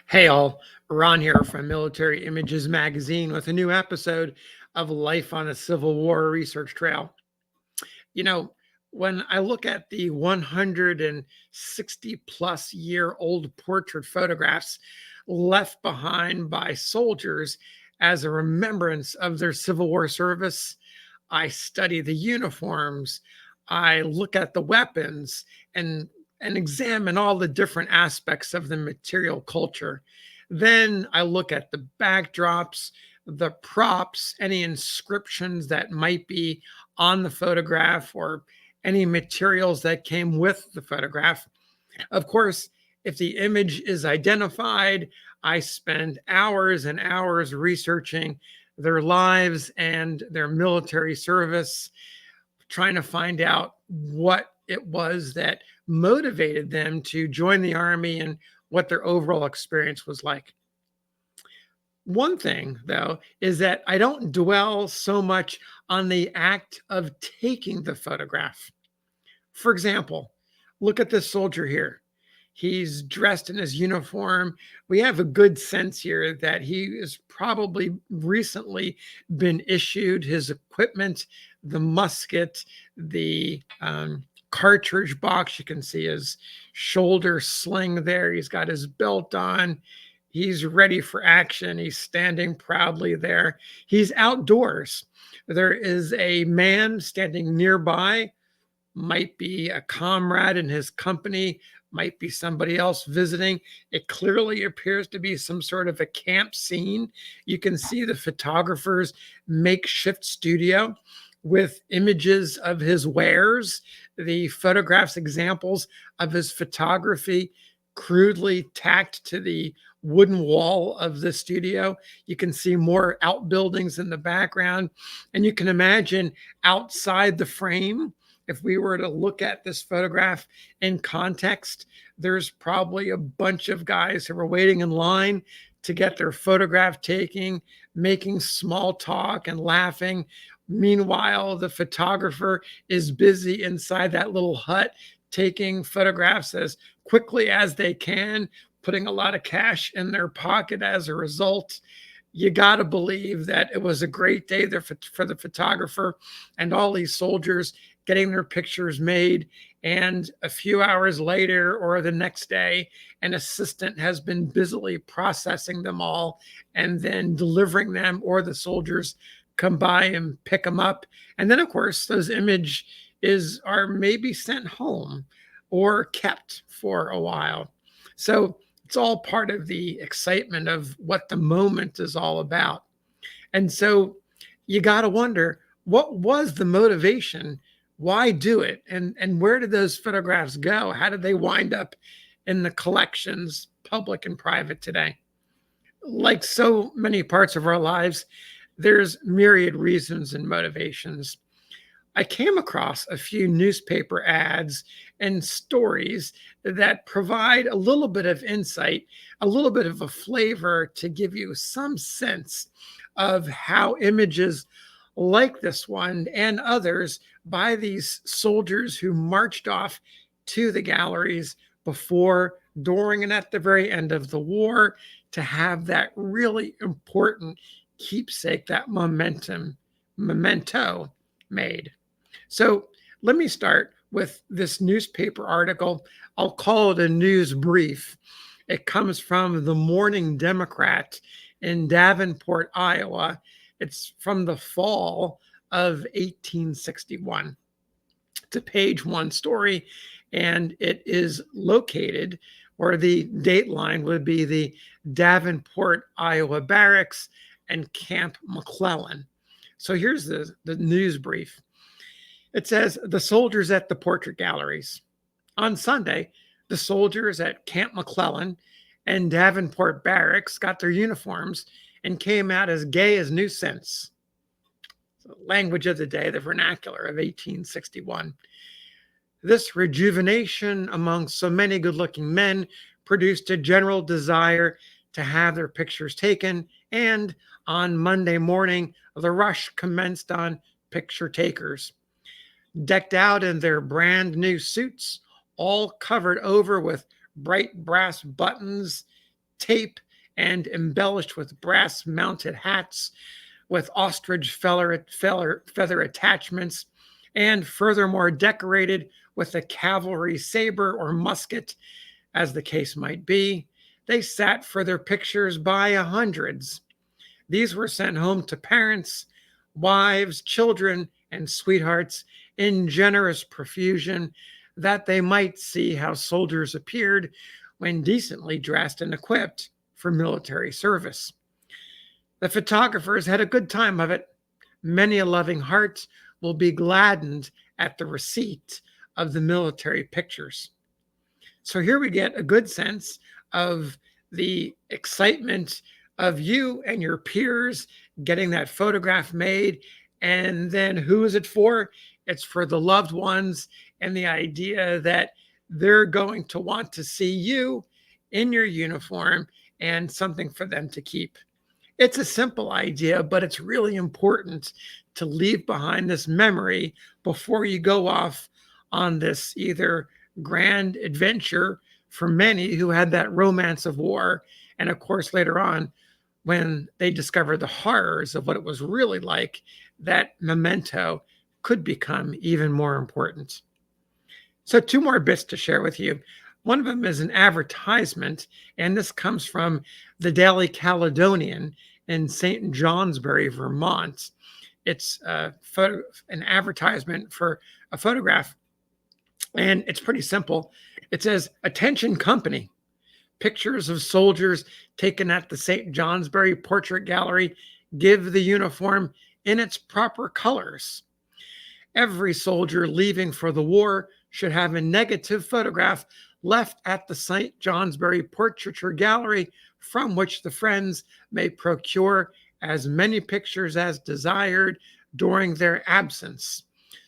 Hey all, Ron here from Military Images Magazine with a new episode of Life on a Civil War Research Trail. You know, when I look at the 160 plus year old portrait photographs left behind by soldiers as a remembrance of their Civil War service, I study the uniforms, I look at the weapons and examine all the different aspects of the material culture. Then I look at the backdrops, the props, any inscriptions that might be on the photograph or any materials that came with the photograph. Of course, if the image is identified, I spend hours and hours researching their lives and their military service, trying to find out what it was that motivated them to join the Army and what their overall experience was like. One thing, though, is that I don't dwell so much on the act of taking the photograph. For example, look at this soldier here. He's dressed in his uniform. We have a good sense here that he has probably recently been issued his equipment, the musket, the cartridge box. You can see his shoulder sling there. He's got his belt on. He's ready for action. He's standing proudly there. He's outdoors. There is a man standing nearby, might be a comrade in his company, might be somebody else visiting. It clearly appears to be some sort of a camp scene. You can see the photographer's makeshift studio with images of his wares, the photographs, examples of his photography crudely tacked to the wooden wall of the studio. You can see more outbuildings in the background, and you can imagine outside the frame, if we were to look at this photograph in context, there's probably a bunch of guys who are waiting in line to get their photograph taken, making small talk and laughing. Meanwhile, the photographer is busy inside that little hut taking photographs as quickly as they can, putting a lot of cash in their pocket as a result. You got to believe that it was a great day there for the photographer and all these soldiers getting their pictures made. And a few hours later or the next day, an assistant has been busily processing them all and then delivering them, or the soldiers come by and pick them up. And then, of course, those images are maybe sent home or kept for a while. So it's all part of the excitement of what the moment is all about. And so you got to wonder, what was the motivation? Why do it? And where did those photographs go? How did they wind up in the collections, public and private today? Like so many parts of our lives, there's myriad reasons and motivations. I came across a few newspaper ads and stories that provide a little bit of insight, a little bit of a flavor to give you some sense of how images like this one and others by these soldiers who marched off to the galleries before, during, and at the very end of the war to have that really important keepsake, that memento made. So let me start with this newspaper article. I'll call it a news brief. It comes from the Morning Democrat in Davenport, Iowa. It's from the fall of 1861. It's a page one story, and it is located, or the date line would be the Davenport, Iowa Barracks and Camp McClellan. So here's the news brief. It says, the soldiers at the portrait galleries. On Sunday, the soldiers at Camp McClellan and Davenport Barracks got their uniforms and came out as gay as new sense. So language of the day, the vernacular of 1861. This rejuvenation among so many good-looking men produced a general desire to have their pictures taken, and on Monday morning, the rush commenced on picture takers. Decked out in their brand new suits, all covered over with bright brass buttons, tape and embellished with brass mounted hats with ostrich feather attachments, and furthermore decorated with a cavalry saber or musket, as the case might be. They sat for their pictures by hundreds. These were sent home to parents, wives, children, and sweethearts in generous profusion, that they might see how soldiers appeared when decently dressed and equipped for military service. The photographers had a good time of it. Many a loving heart will be gladdened at the receipt of the military pictures. So here we get a good sense of the excitement of you and your peers getting that photograph made. And then who is it for? It's for the loved ones, and the idea that they're going to want to see you in your uniform and something for them to keep. It's a simple idea, but it's really important to leave behind this memory before you go off on this either grand adventure for many who had that romance of war. And of course, later on, when they discovered the horrors of what it was really like, that memento could become even more important. So, two more bits to share with you. One of them is an advertisement, and this comes from the Daily Caledonian in St. Johnsbury, Vermont. It's an advertisement for a photograph, and it's pretty simple. It says, "Attention company, pictures of soldiers taken at the St. Johnsbury Portrait Gallery give the uniform in its proper colors. Every soldier leaving for the war should have a negative photograph left at the St. Johnsbury Portraiture Gallery, from which the friends may procure as many pictures as desired during their absence.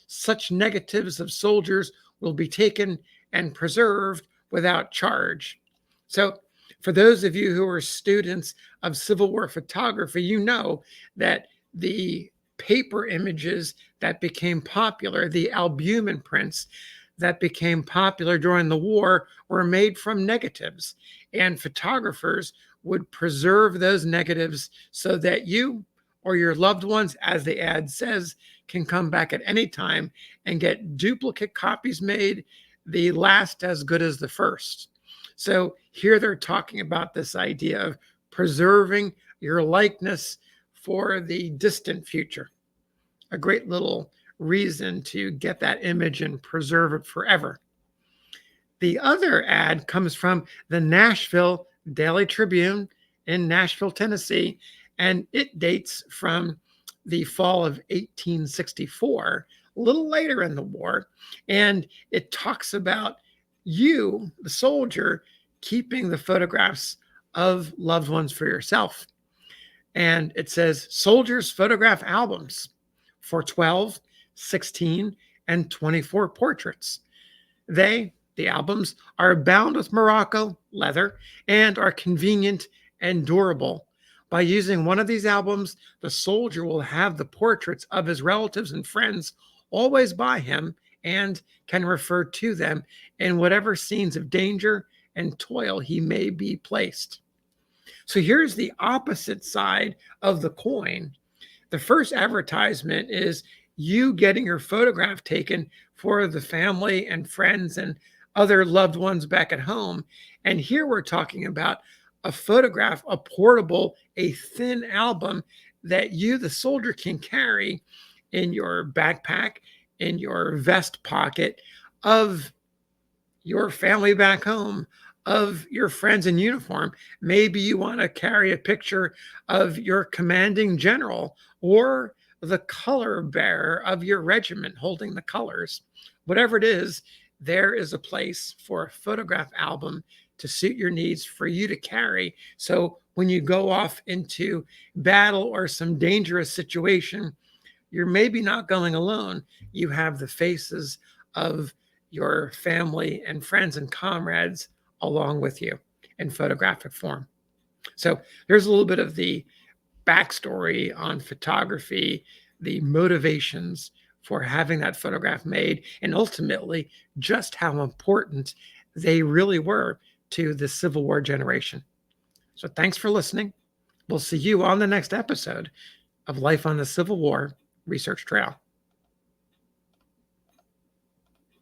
Such negatives of soldiers will be taken and preserved without charge." So, for those of you who are students of Civil War photography, you know that the paper images that became popular, the albumin prints that became popular during the war, were made from negatives. And photographers would preserve those negatives so that you or your loved ones, as the ad says, can come back at any time and get duplicate copies made, the last as good as the first. So here they're talking about this idea of preserving your likeness for the distant future. A great little reason to get that image and preserve it forever. The other ad comes from the Nashville Daily Tribune in Nashville, Tennessee, and it dates from the fall of 1864, a little later in the war. And it talks about you, the soldier, keeping the photographs of loved ones for yourself. And it says, "Soldiers photograph albums for 12, 16, and 24 portraits. The albums, are bound with Morocco leather and are convenient and durable. By using one of these albums, the soldier will have the portraits of his relatives and friends always by him and can refer to them in whatever scenes of danger and toil he may be placed." So here's the opposite side of the coin. The first advertisement is you getting your photograph taken for the family and friends and other loved ones back at home. And here we're talking about a photograph, a portable, a thin album that you, the soldier, can carry in your backpack, in your vest pocket, of your family back home, of your friends in uniform. Maybe you want to carry a picture of your commanding general or the color bearer of your regiment holding the colors. Whatever it is, there is a place for a photograph album to suit your needs for you to carry. So when you go off into battle or some dangerous situation, you're maybe not going alone. You have the faces of your family and friends and comrades along with you in photographic form. So there's a little bit of the backstory on photography, the motivations for having that photograph made, and ultimately just how important they really were to the Civil War generation. So thanks for listening. We'll see you on the next episode of Life on the Civil War Research Trail.